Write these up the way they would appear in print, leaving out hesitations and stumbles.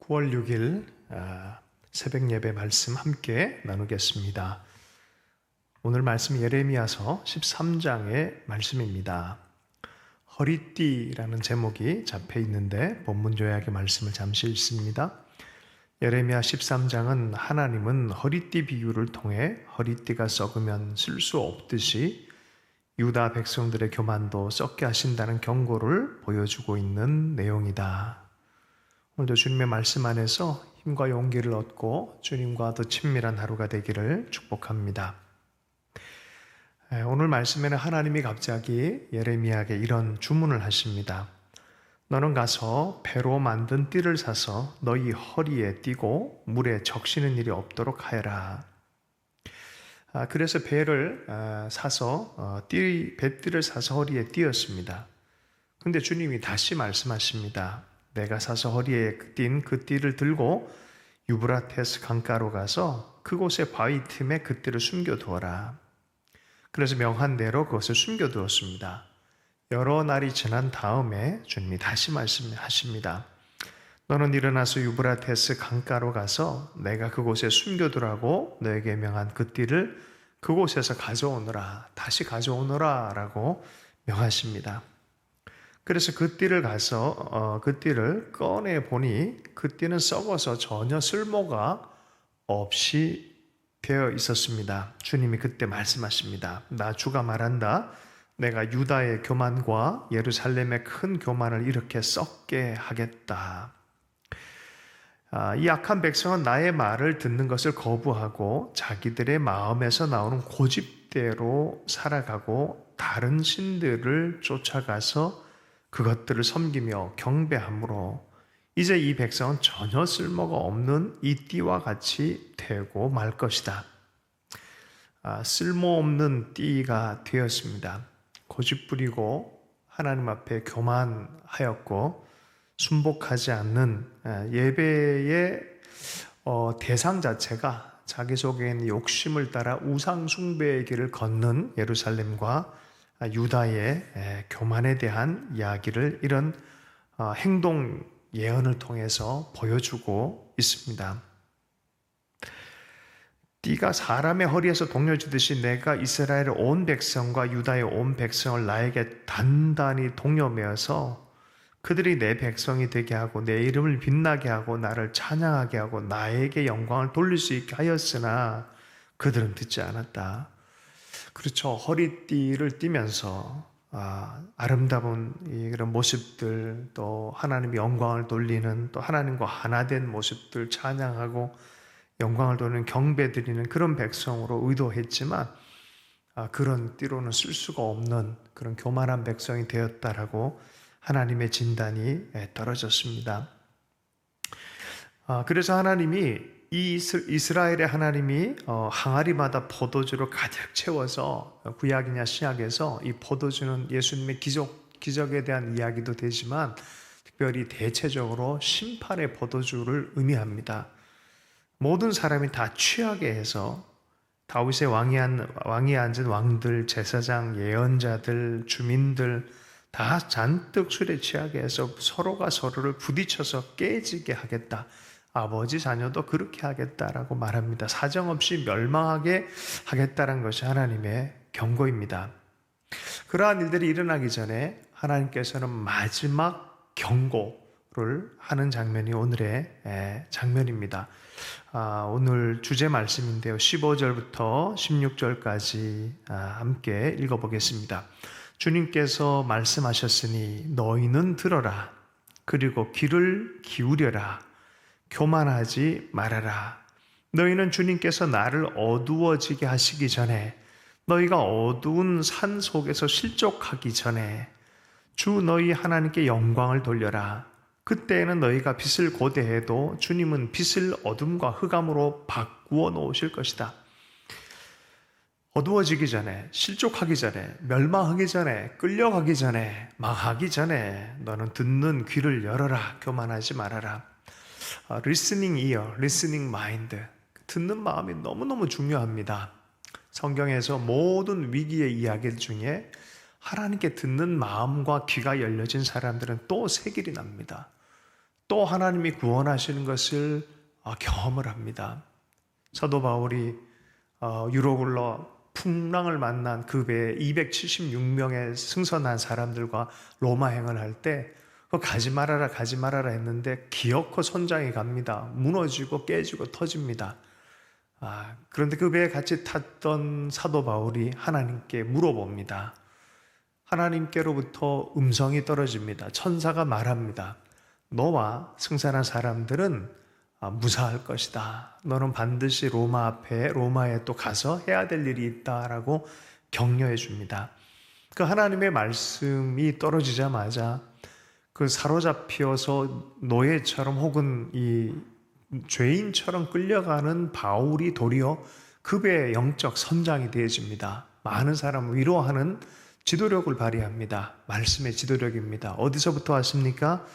9월 6일 새벽 예배 말씀 함께 나누겠습니다. 오늘 말씀 예레미야서 13장의 말씀입니다. 허리띠라는 제목이 잡혀 있는데 본문 요약의 말씀을 잠시 읽습니다. 예레미야 13장은 하나님은 허리띠 비유를 통해 허리띠가 썩으면 쓸 수 없듯이 유다 백성들의 교만도 썩게 하신다는 경고를 보여주고 있는 내용이다. 오늘도 주님의 말씀 안에서 힘과 용기를 얻고 주님과 더 친밀한 하루가 되기를 축복합니다. 오늘 말씀에는 하나님이 갑자기 예레미야에게 이런 주문을 하십니다. 너는 가서 배로 만든 띠를 사서 너희 허리에 띠고 물에 적시는 일이 없도록 하여라. 그래서 배를 사서 배띠를 사서 허리에 띄었습니다. 그런데 주님이 다시 말씀하십니다. 내가 사서 허리에 띈 그 띠를 들고 유브라테스 강가로 가서 그곳의 바위 틈에 그 띠를 숨겨두어라. 그래서 명한 대로 그것을 숨겨두었습니다. 여러 날이 지난 다음에 주님이 다시 말씀하십니다. 너는 일어나서 유브라테스 강가로 가서 내가 그곳에 숨겨두라고 너에게 명한 그 띠를 그곳에서 가져오너라. 다시 가져오너라 라고 명하십니다. 그래서 그 띠를 가서 그 띠를 꺼내 보니 그 띠는 썩어서 전혀 쓸모가 없이 되어 있었습니다. 주님이 그때 말씀하십니다. 나 주가 말한다. 내가 유다의 교만과 예루살렘의 큰 교만을 이렇게 썩게 하겠다. 이 악한 백성은 나의 말을 듣는 것을 거부하고 자기들의 마음에서 나오는 고집대로 살아가고 다른 신들을 쫓아가서 그것들을 섬기며 경배함으로 이제 이 백성은 전혀 쓸모가 없는 이 띠와 같이 되고 말 것이다. 쓸모없는 띠가 되었습니다. 고집부리고 하나님 앞에 교만하였고 순복하지 않는 예배의 대상 자체가 자기 속에 있는 욕심을 따라 우상 숭배의 길을 걷는 예루살렘과 유다의 교만에 대한 이야기를 이런 행동 예언을 통해서 보여주고 있습니다. 띠가 사람의 허리에서 동여지듯이 내가 이스라엘의 온 백성과 유다의 온 백성을 나에게 단단히 동여매어서 그들이 내 백성이 되게 하고 내 이름을 빛나게 하고 나를 찬양하게 하고 나에게 영광을 돌릴 수 있게 하였으나 그들은 듣지 않았다. 그렇죠. 허리띠를 띠면서 아름다운 그런 모습들, 또 하나님의 영광을 돌리는, 또 하나님과 하나된 모습들 찬양하고 영광을 돌리는 경배 드리는 그런 백성으로 의도했지만 그런 띠로는 쓸 수가 없는 그런 교만한 백성이 되었다라고 하나님의 진단이 떨어졌습니다. 그래서 하나님이 이스라엘의 하나님이 항아리마다 포도주로 가득 채워서 구약이냐 신약에서 이 포도주는 예수님의 기적에 대한 이야기도 되지만 특별히 대체적으로 심판의 포도주를 의미합니다. 모든 사람이 다 취하게 해서 다윗의 왕위에 앉은 왕들, 제사장, 예언자들, 주민들 다 잔뜩 술에 취하게 해서 서로가 서로를 부딪혀서 깨지게 하겠다. 아버지 자녀도 그렇게 하겠다라고 말합니다. 사정없이 멸망하게 하겠다는 것이 하나님의 경고입니다. 그러한 일들이 일어나기 전에 하나님께서는 마지막 경고를 하는 장면이 오늘의 장면입니다. 오늘 주제 말씀인데요. 15절부터 16절까지 함께 읽어보겠습니다. 주님께서 말씀하셨으니 너희는 들어라. 그리고 귀를 기울여라. 교만하지 말아라. 너희는 주님께서 나를 어두워지게 하시기 전에 너희가 어두운 산 속에서 실족하기 전에 주 너희 하나님께 영광을 돌려라. 그때에는 너희가 빛을 고대해도 주님은 빛을 어둠과 흑암으로 바꾸어 놓으실 것이다. 어두워지기 전에, 실족하기 전에, 멸망하기 전에, 끌려가기 전에, 망하기 전에 너는 듣는 귀를 열어라. 교만하지 말아라. listening ear, listening mind. 듣는 마음이 너무너무 중요합니다. 성경에서 모든 위기의 이야기들 중에 하나님께 듣는 마음과 귀가 열려진 사람들은 또 새 길이 납니다. 또 하나님이 구원하시는 것을 경험을 합니다. 사도 바울이 유로굴러 풍랑을 만난 그 배에 276명의 승선한 사람들과 로마행을 할 때 가지 말아라 가지 말아라 했는데 기어코 선장이 갑니다. 무너지고 깨지고 터집니다. 그런데 그 배에 같이 탔던 사도 바울이 하나님께 물어봅니다. 하나님께로부터 음성이 떨어집니다. 천사가 말합니다. 너와 승선한 사람들은 무사할 것이다. 너는 반드시 로마에 또 가서 해야 될 일이 있다라고 격려해 줍니다. 그 하나님의 말씀이 떨어지자마자 그 사로잡혀서 노예처럼 혹은 이 죄인처럼 끌려가는 바울이 도리어 그 배의 영적 선장이 되어집니다. 많은 사람을 위로하는 지도력을 발휘합니다. 말씀의 지도력입니다. 어디서부터 왔습니까?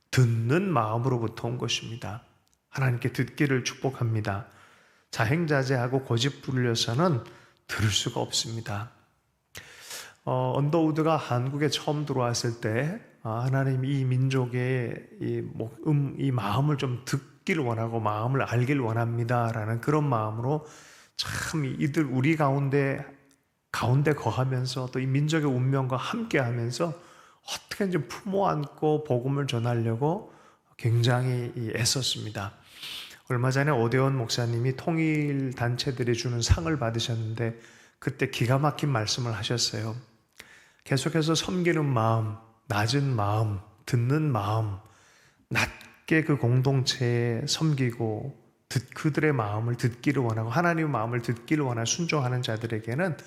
듣는 마음으로부터 온 것입니다. 하나님께 듣기를 축복합니다. 자행자제하고 고집 부리려서는 들을 수가 없습니다. 언더우드가 한국에 처음 들어왔을 때 하나님 이 민족의 이 마음을 좀 듣기를 원하고 마음을 알기를 원합니다라는 그런 마음으로 참 이들 우리 가운데 거하면서 또 이 민족의 운명과 함께하면서 어떻게든지 품어 안고 복음을 전하려고 굉장히 애썼습니다. 얼마 전에 오대원 목사님이 통일 단체들이 주는 상을 받으셨는데 그때 기가 막힌 말씀을 하셨어요. 계속해서 섬기는 마음, 낮은 마음, 듣는 마음, 낮게 그 공동체에 섬기고 그들의 마음을 듣기를 원하고 하나님의 마음을 듣기를 원하고 순종하는 자들에게는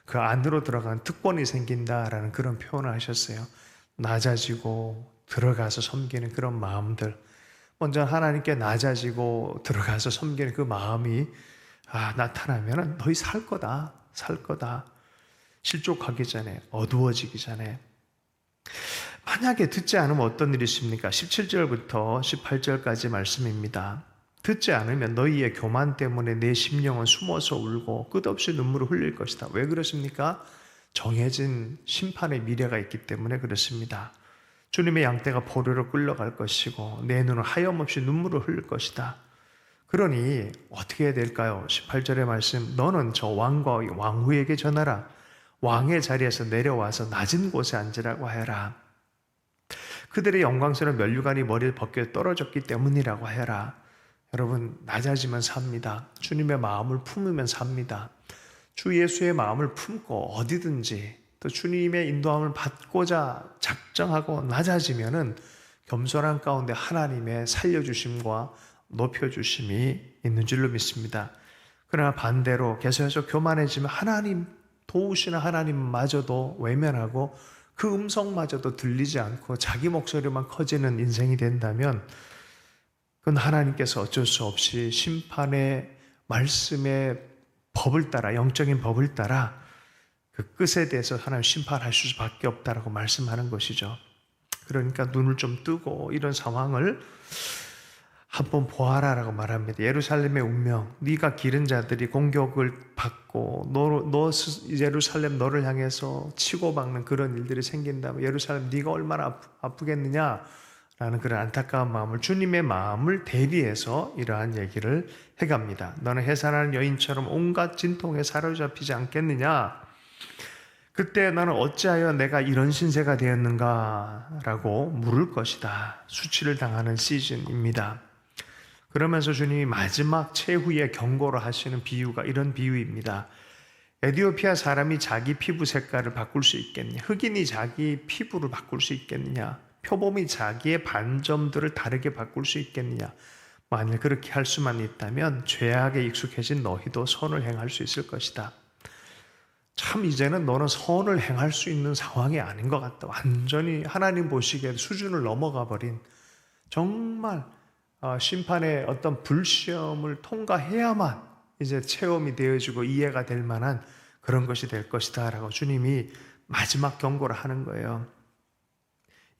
그 안으로 들어가는 특권이 생긴다라는 그런 표현을 하셨어요. 낮아지고 들어가서 섬기는 그런 마음들, 먼저 하나님께 낮아지고 들어가서 섬기는 그 마음이 나타나면 너희 살 거다. 실족하기 전에, 어두워지기 전에. 만약에 듣지 않으면 어떤 일이 있습니까? 17절부터 18절까지 말씀입니다. 듣지 않으면 너희의 교만 때문에 내 심령은 숨어서 울고 끝없이 눈물을 흘릴 것이다. 왜 그렇습니까? 정해진 심판의 미래가 있기 때문에 그렇습니다. 주님의 양떼가 포로로 끌려갈 것이고 내 눈은 하염없이 눈물을 흘릴 것이다. 그러니 어떻게 해야 될까요? 18절의 말씀, 너는 저 왕과 왕후에게 전하라. 왕의 자리에서 내려와서 낮은 곳에 앉으라고 하여라. 그들의 영광스러운 면류관이 머리를 벗겨 떨어졌기 때문이라고 하여라. 여러분, 낮아지면 삽니다. 주님의 마음을 품으면 삽니다. 주 예수의 마음을 품고 어디든지 또 주님의 인도함을 받고자 작정하고 낮아지면은 겸손한 가운데 하나님의 살려주심과 높여주심이 있는 줄로 믿습니다. 그러나 반대로 계속해서 교만해지면 하나님 도우시는 하나님마저도 외면하고 그 음성마저도 들리지 않고 자기 목소리만 커지는 인생이 된다면 그건 하나님께서 어쩔 수 없이 심판의 말씀의 법을 따라, 영적인 법을 따라 그 끝에 대해서 하나님 심판하실 수밖에 없다라고 말씀하는 것이죠. 그러니까 눈을 좀 뜨고 이런 상황을 한번 보아라라고 말합니다. 예루살렘의 운명, 네가 기른 자들이 공격을 받고 예루살렘 너를 향해서 치고박는 그런 일들이 생긴다면 예루살렘 네가 얼마나 아프겠느냐 라는 그런 안타까운 마음을, 주님의 마음을 대비해서 이러한 얘기를 해갑니다. 너는 해산하는 여인처럼 온갖 진통에 사로잡히지 않겠느냐? 그때 나는 어찌하여 내가 이런 신세가 되었는가? 라고 물을 것이다. 수치를 당하는 시즌입니다. 그러면서 주님이 마지막 최후의 경고를 하시는 비유가 이런 비유입니다. 에티오피아 사람이 자기 피부 색깔을 바꿀 수 있겠냐? 흑인이 자기 피부를 바꿀 수 있겠느냐? 표범이 자기의 반점들을 다르게 바꿀 수 있겠느냐? 만일 그렇게 할 수만 있다면 죄악에 익숙해진 너희도 선을 행할 수 있을 것이다. 참 이제는 너는 선을 행할 수 있는 상황이 아닌 것 같다. 완전히 하나님 보시기에 수준을 넘어가 버린, 정말 심판의 어떤 불시험을 통과해야만 이제 체험이 되어지고 이해가 될 만한 그런 것이 될 것이다 라고 주님이 마지막 경고를 하는 거예요.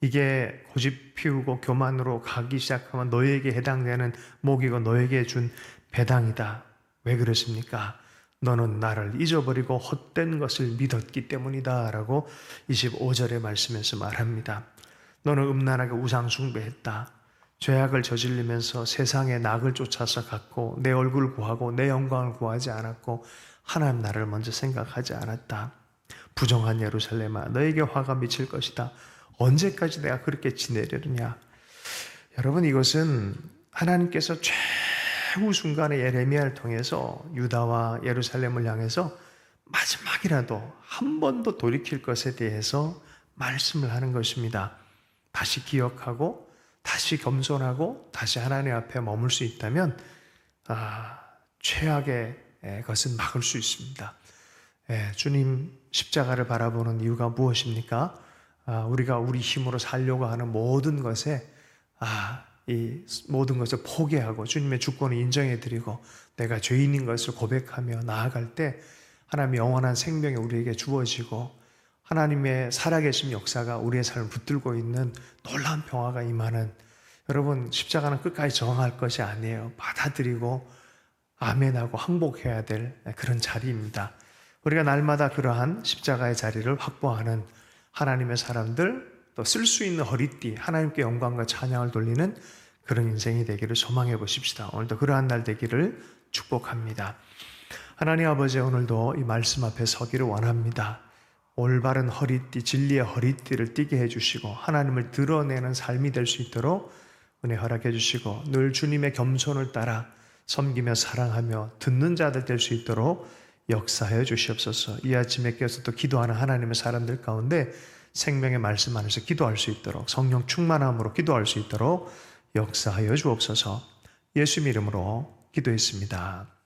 이게 고집 피우고 교만으로 가기 시작하면 너에게 해당되는 목이고 너에게 준 배당이다. 왜 그렇습니까? 너는 나를 잊어버리고 헛된 것을 믿었기 때문이다 라고 25절의 말씀에서 말합니다. 너는 음란하게 우상 숭배했다. 죄악을 저지르면서 세상의 낙을 쫓아서 갔고 내 얼굴을 구하고 내 영광을 구하지 않았고 하나님 나라를 먼저 생각하지 않았다. 부정한 예루살렘아, 너에게 화가 미칠 것이다. 언제까지 내가 그렇게 지내려느냐. 여러분, 이것은 하나님께서 최후 순간에 예레미야를 통해서 유다와 예루살렘을 향해서 마지막이라도 한 번 더 돌이킬 것에 대해서 말씀을 하는 것입니다. 다시 기억하고 다시 겸손하고 다시 하나님 앞에 머물 수 있다면 최악의 것은 막을 수 있습니다. 주님 십자가를 바라보는 이유가 무엇입니까? 우리가 우리 힘으로 살려고 하는 모든 것에 이 모든 것을 포기하고 주님의 주권을 인정해드리고 내가 죄인인 것을 고백하며 나아갈 때 하나님의 영원한 생명이 우리에게 주어지고 하나님의 살아계심 역사가 우리의 삶을 붙들고 있는 놀라운 평화가 임하는, 여러분, 십자가는 끝까지 저항할 것이 아니에요. 받아들이고 아멘하고 항복해야 될 그런 자리입니다. 우리가 날마다 그러한 십자가의 자리를 확보하는 하나님의 사람들, 또 쓸 수 있는 허리띠, 하나님께 영광과 찬양을 돌리는 그런 인생이 되기를 소망해 보십시다. 오늘도 그러한 날 되기를 축복합니다. 하나님 아버지, 오늘도 이 말씀 앞에 서기를 원합니다. 올바른 허리띠, 진리의 허리띠를 띠게 해주시고 하나님을 드러내는 삶이 될 수 있도록 은혜 허락해 주시고 늘 주님의 겸손을 따라 섬기며 사랑하며 듣는 자들 될 수 있도록 역사하여 주시옵소서. 이 아침에 깨어서 또 기도하는 하나님의 사람들 가운데 생명의 말씀 안에서 기도할 수 있도록, 성령 충만함으로 기도할 수 있도록 역사하여 주옵소서. 예수 이름으로 기도했습니다.